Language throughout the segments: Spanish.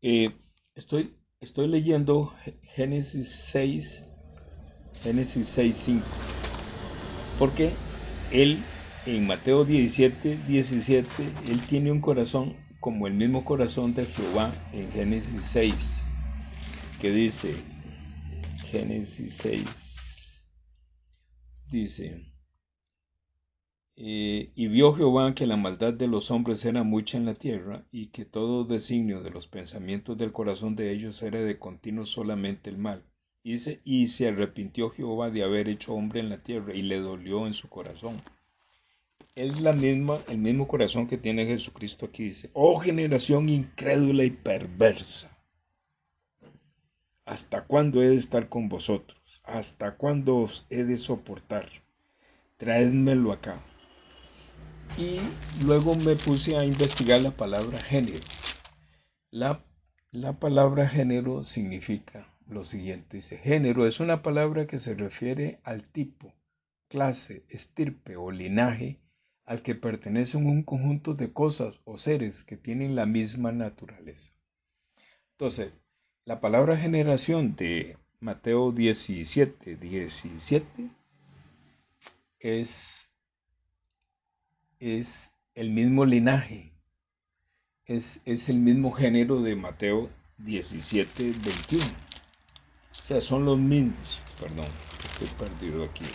Eh, estoy leyendo Génesis 6:5, porque él en Mateo 17:17, él tiene un corazón como el mismo corazón de Jehová en Génesis 6, que dice, Génesis 6, dice, y vio Jehová que la maldad de los hombres era mucha en la tierra, y que todo designio de los pensamientos del corazón de ellos era de continuo solamente el mal. Dice, y se arrepintió Jehová de haber hecho hombre en la tierra, y le dolió en su corazón. Es el mismo corazón que tiene Jesucristo aquí. Dice, oh generación incrédula y perversa, ¿hasta cuándo he de estar con vosotros? ¿Hasta cuándo os he de soportar? Traédmelo acá. Y luego me puse a investigar la palabra género. La, la palabra género significa lo siguiente. Dice, género es una palabra que se refiere al tipo, clase, estirpe o linaje al que pertenecen un conjunto de cosas o seres que tienen la misma naturaleza. Entonces, la palabra generación de Mateo 17:17 es, es el mismo linaje, es el mismo género de Mateo 17:21. O sea, son los mismos. Perdón, estoy perdido aquí.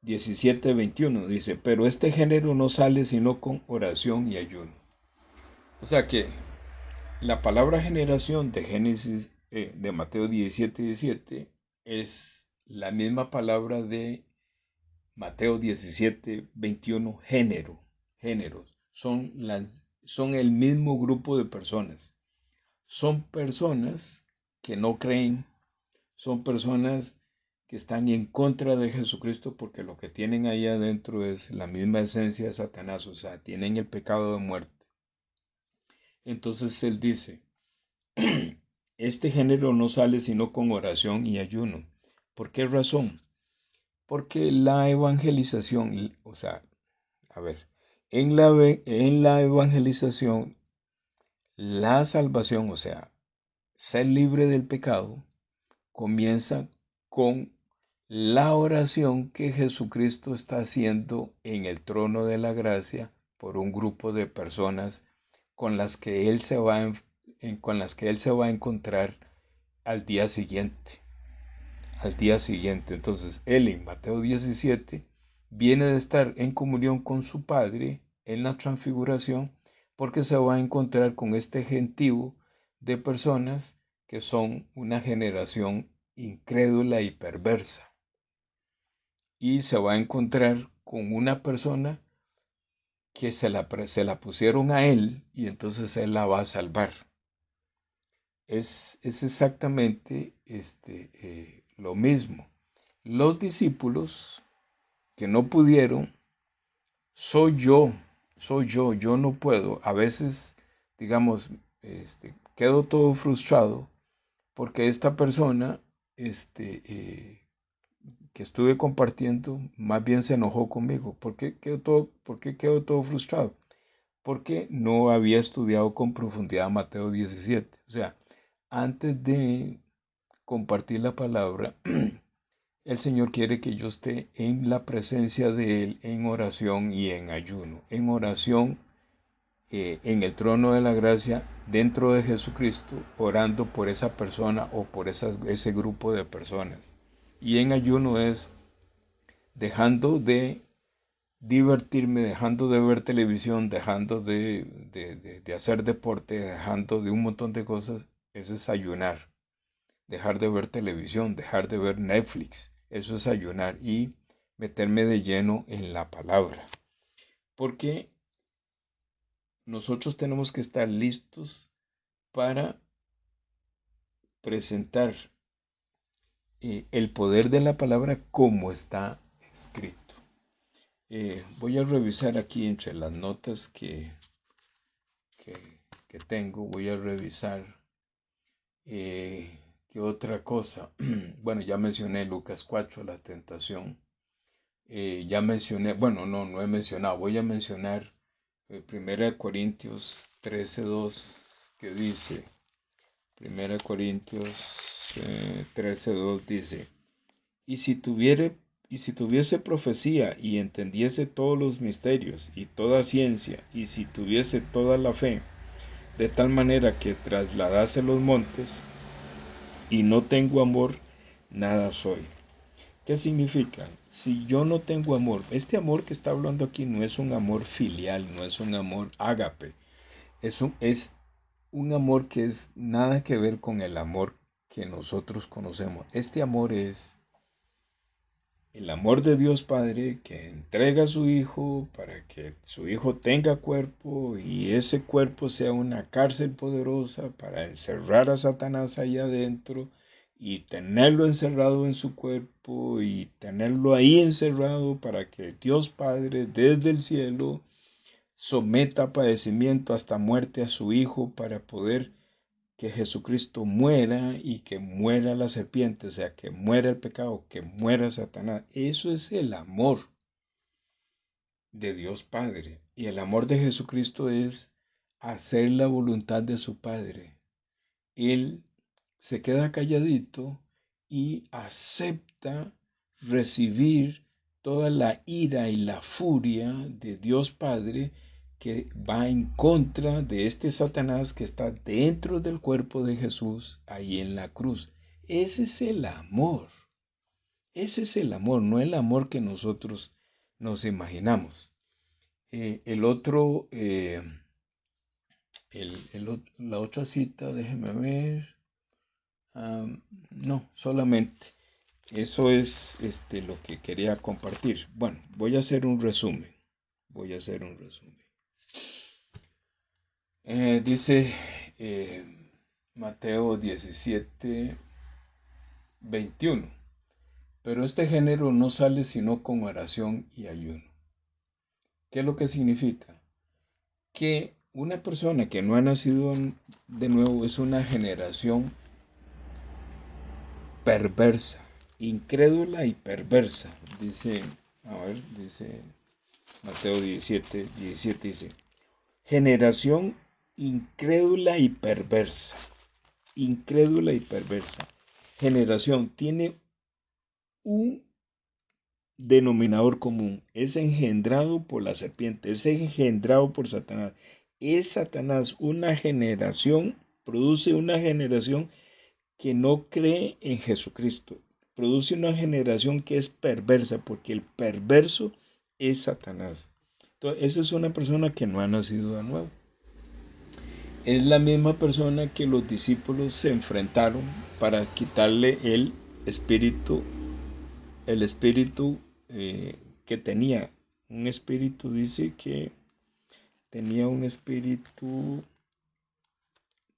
17:21 dice, pero este género no sale sino con oración y ayuno. O sea que la palabra generación de Génesis, de Mateo 17:17, es la misma palabra de Mateo 17:21, género. Géneros. Son el mismo grupo de personas. Son personas que no creen, son personas que están en contra de Jesucristo porque lo que tienen ahí adentro es la misma esencia de Satanás, o sea, tienen el pecado de muerte. Entonces él dice, este género no sale sino con oración y ayuno. ¿Por qué razón? Porque la evangelización, o sea, a ver, en la evangelización, la salvación, o sea, ser libre del pecado, comienza con la oración que Jesucristo está haciendo en el trono de la gracia por un grupo de personas con las que él se va con las que él se va a encontrar al día siguiente. Al día siguiente. Entonces, él en Mateo 17 viene de estar en comunión con su Padre en la transfiguración porque se va a encontrar con este gentío de personas que son una generación incrédula y perversa. Y se va a encontrar con una persona que se la pusieron a él y entonces él la va a salvar. Es exactamente lo mismo. Los discípulos que no pudieron, soy yo, yo no puedo. A veces, digamos, quedo todo frustrado porque esta persona que estuve compartiendo más bien se enojó conmigo. ¿Por qué quedo todo frustrado? Porque no había estudiado con profundidad Mateo 17. O sea, antes de compartir la palabra, el Señor quiere que yo esté en la presencia de Él en oración y en ayuno. En oración, en el trono de la gracia, dentro de Jesucristo, orando por esa persona o por ese grupo de personas. Y en ayuno es dejando de divertirme, dejando de ver televisión, dejando de hacer deporte, dejando de un montón de cosas. Eso es ayunar. Dejar de ver televisión, dejar de ver Netflix. Eso es ayunar y meterme de lleno en la palabra. Porque nosotros tenemos que estar listos para presentar el poder de la palabra como está escrito. Voy a revisar aquí entre las notas que, que tengo, voy a revisar qué otra cosa. Bueno, ya mencioné Lucas 4, la tentación. Ya mencioné, bueno, no he mencionado, voy a mencionar 1 Corintios 13:2, que dice, 1 Corintios 13:2 dice, y si tuviese profecía y entendiese todos los misterios y toda ciencia, y si tuviese toda la fe, de tal manera que trasladase los montes, y no tengo amor, nada soy. ¿Qué significa? Si yo no tengo amor, este amor que está hablando aquí no es un amor filial, no es un amor ágape, es un amor que es nada que ver con el amor que nosotros conocemos. Este amor es el amor de Dios Padre que entrega a su Hijo para que su Hijo tenga cuerpo y ese cuerpo sea una cárcel poderosa para encerrar a Satanás allá adentro y tenerlo encerrado en su cuerpo y tenerlo ahí encerrado para que Dios Padre desde el cielo someta a padecimiento hasta muerte a su Hijo para poder que Jesucristo muera y que muera la serpiente, o sea, que muera el pecado, que muera Satanás. Eso es el amor de Dios Padre. Y el amor de Jesucristo es hacer la voluntad de su Padre. Él se queda calladito y acepta recibir toda la ira y la furia de Dios Padre que va en contra de este Satanás que está dentro del cuerpo de Jesús ahí en la cruz. Ese es el amor. Ese es el amor, no el amor que nosotros nos imaginamos. El otro, la otra cita, déjeme ver. No, solamente. Eso es lo que quería compartir. Bueno, voy a hacer un resumen. Dice Mateo 17:21. Pero este género no sale sino con oración y ayuno. ¿Qué es lo que significa? Que una persona que no ha nacido de nuevo es una generación perversa, incrédula y perversa. Dice Mateo 17:17 dice, generación incrédula y perversa. Incrédula y perversa. Generación tiene un denominador común. Es engendrado por la serpiente, es engendrado por Satanás. Es Satanás una generación, produce una generación que no cree en Jesucristo. Produce una generación que es perversa, porque el perverso es Satanás. Entonces, esa es una persona que no ha nacido de nuevo. Es la misma persona que los discípulos se enfrentaron para quitarle el espíritu que tenía. Un espíritu, dice que tenía un espíritu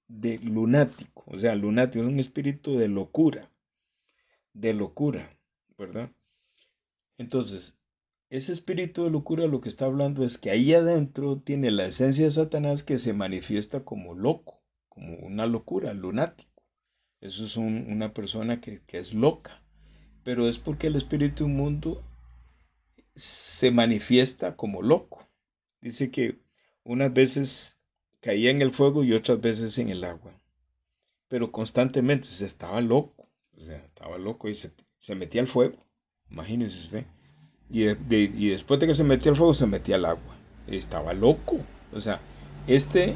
de lunático, o sea, lunático, es un espíritu de locura, ¿verdad? Entonces, ese espíritu de locura lo que está hablando es que ahí adentro tiene la esencia de Satanás que se manifiesta como loco, como una locura, lunático. Eso es una persona que es loca, pero es porque el espíritu inmundo se manifiesta como loco. Dice que unas veces caía en el fuego y otras veces en el agua, pero constantemente se estaba loco, o sea, estaba loco y se metía al fuego, imagínese usted. Y después de que se metía al fuego, se metía al agua. Estaba loco. O sea, este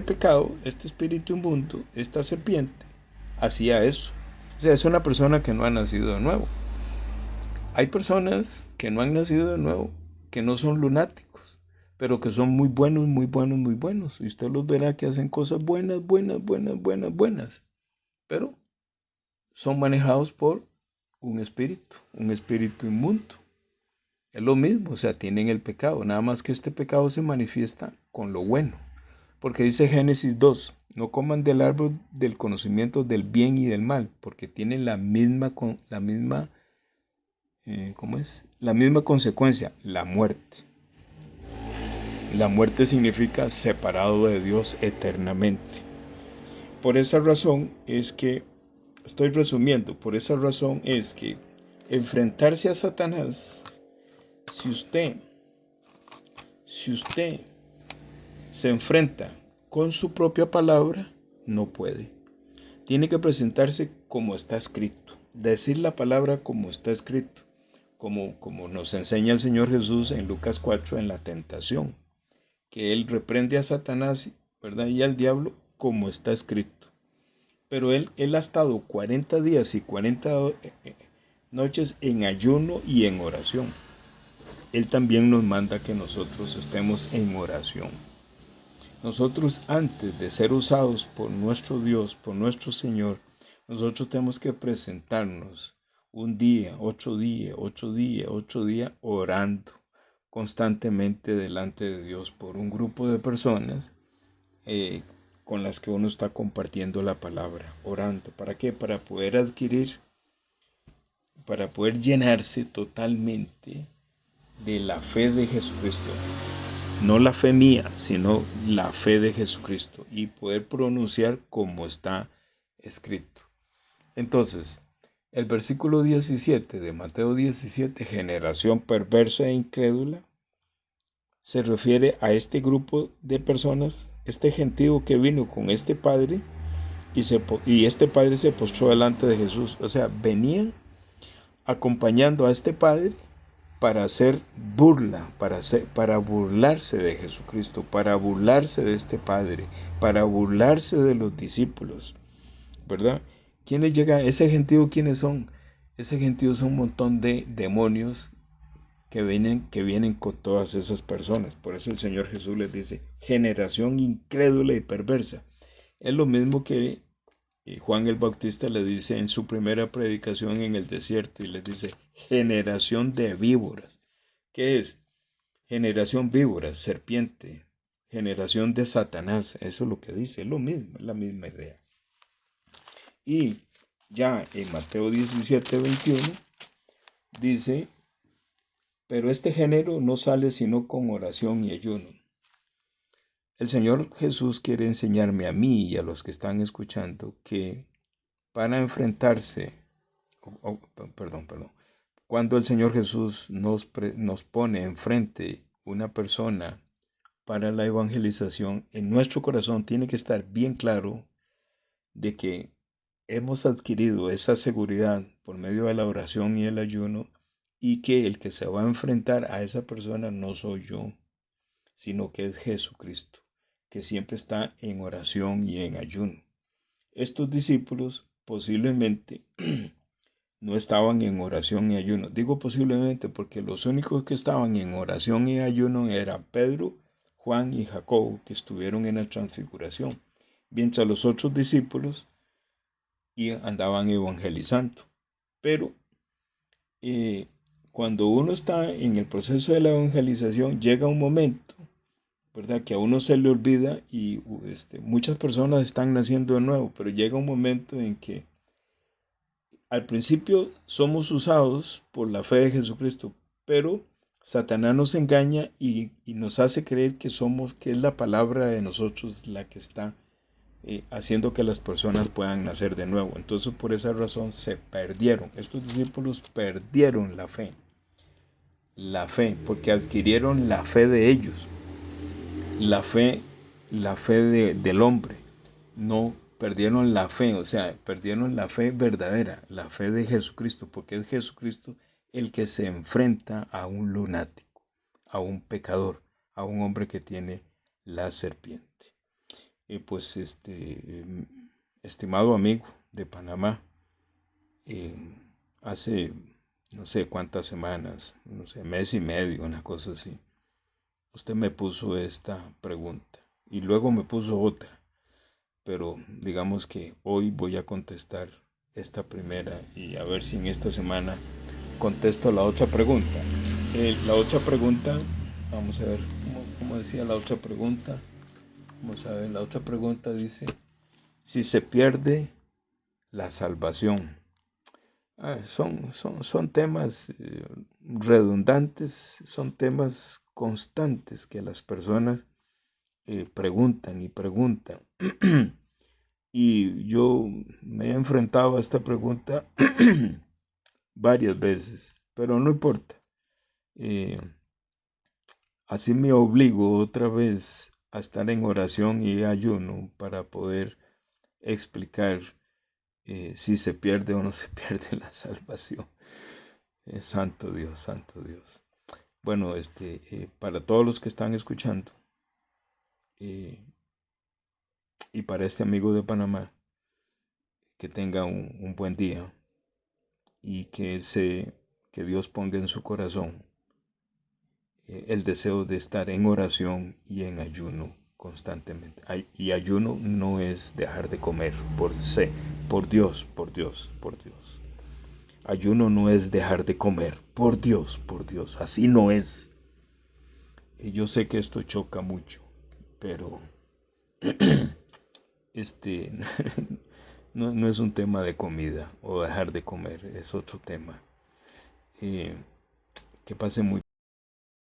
pecado, este espíritu inmundo, esta serpiente, hacía eso. O sea, es una persona que no ha nacido de nuevo. Hay personas que no han nacido de nuevo, que no son lunáticos, pero que son muy buenos, muy buenos, muy buenos. Y usted los verá que hacen cosas buenas, buenas, buenas, buenas, buenas. Pero son manejados por un espíritu inmundo. Es lo mismo, o sea, tienen el pecado, nada más que este pecado se manifiesta con lo bueno. Porque dice Génesis 2, no coman del árbol del conocimiento del bien y del mal, porque tienen la misma ¿cómo es? La misma consecuencia, la muerte. La muerte significa separado de Dios eternamente. Por esa razón es que, estoy resumiendo, por esa razón es que enfrentarse a Satanás, si usted se enfrenta con su propia palabra, no puede. Tiene que presentarse como está escrito, decir la palabra como está escrito, como nos enseña el Señor Jesús en Lucas 4 en la tentación, que Él reprende a Satanás, ¿verdad? Y al diablo como está escrito. Pero él ha estado 40 días y 40 noches en ayuno y en oración. Él también nos manda que nosotros estemos en oración. Nosotros, antes de ser usados por nuestro Dios, por nuestro Señor, nosotros tenemos que presentarnos un día, 8 días, 8 días, 8 días, orando constantemente delante de Dios por un grupo de personas eh, con las que uno está compartiendo la palabra, orando. ¿Para qué? Para poder adquirir, para poder llenarse totalmente de la fe de Jesucristo. No la fe mía, sino la fe de Jesucristo y poder pronunciar como está escrito. Entonces, el versículo 17 de Mateo 17, generación perversa e incrédula, se refiere a este grupo de personas, este gentío que vino con este padre y este padre se postró delante de Jesús. O sea, venían acompañando a este padre para hacer burla, para burlarse de Jesucristo, para burlarse de este padre, para burlarse de los discípulos, ¿verdad? ¿Quiénes llegan? Ese gentío, ¿quiénes son? Ese gentío son un montón de demonios que vienen con todas esas personas. Por eso el Señor Jesús les dice, generación incrédula y perversa. Es lo mismo que Juan el Bautista le dice en su primera predicación en el desierto y les dice, generación de víboras. ¿Qué es? Generación víboras, serpiente, generación de Satanás. Eso es lo que dice, es lo mismo, es la misma idea. Y ya en Mateo 17:21 dice, pero este género no sale sino con oración y ayuno. El Señor Jesús quiere enseñarme a mí y a los que están escuchando que para enfrentarse, perdón, cuando el Señor Jesús nos pone enfrente una persona para la evangelización, en nuestro corazón tiene que estar bien claro de que hemos adquirido esa seguridad por medio de la oración y el ayuno y que el que se va a enfrentar a esa persona no soy yo, sino que es Jesucristo, que siempre está en oración y en ayuno. Estos discípulos posiblemente no estaban en oración y ayuno. Digo posiblemente porque los únicos que estaban en oración y ayuno eran Pedro, Juan y Jacobo, que estuvieron en la transfiguración, mientras los otros discípulos andaban evangelizando. Pero eh, cuando uno está en el proceso de la evangelización, llega un momento, ¿verdad?, que a uno se le olvida y muchas personas están naciendo de nuevo, pero llega un momento en que al principio somos usados por la fe de Jesucristo, pero Satanás nos engaña y nos hace creer que es la palabra de nosotros la que está haciendo que las personas puedan nacer de nuevo. Entonces por esa razón se perdieron. Estos discípulos perdieron la fe, porque adquirieron la fe de ellos, la fe, del hombre. No perdieron la fe, o sea, perdieron la fe verdadera, la fe de Jesucristo, porque es Jesucristo el que se enfrenta a un lunático, a un pecador, a un hombre que tiene la serpiente. Y pues estimado amigo de Panamá, eh, hace no sé cuántas semanas, no sé, mes y medio, una cosa así, usted me puso esta pregunta y luego me puso otra, pero digamos que hoy voy a contestar esta primera y a ver si en esta semana contesto la otra pregunta. La otra pregunta, vamos a ver, ¿cómo decía la otra pregunta? Vamos a ver, la otra pregunta dice, si se pierde la salvación. Son temas redundantes, son temas constantes que las personas preguntan y preguntan. Y yo me he enfrentado a esta pregunta varias veces, pero no importa. Así me obligo otra vez a estar en oración y ayuno para poder explicar si se pierde o no se pierde la salvación. Santo Dios, santo Dios. Bueno, para todos los que están escuchando, eh, y para este amigo de Panamá, que tenga un buen día y que Dios ponga en su corazón el deseo de estar en oración y en ayuno constantemente. Y ayuno no es dejar de comer, por Dios, por Dios, por Dios. Ayuno no es dejar de comer, por Dios, así no es. Y yo sé que esto choca mucho, pero este no es un tema de comida o dejar de comer, es otro tema. Que pase muy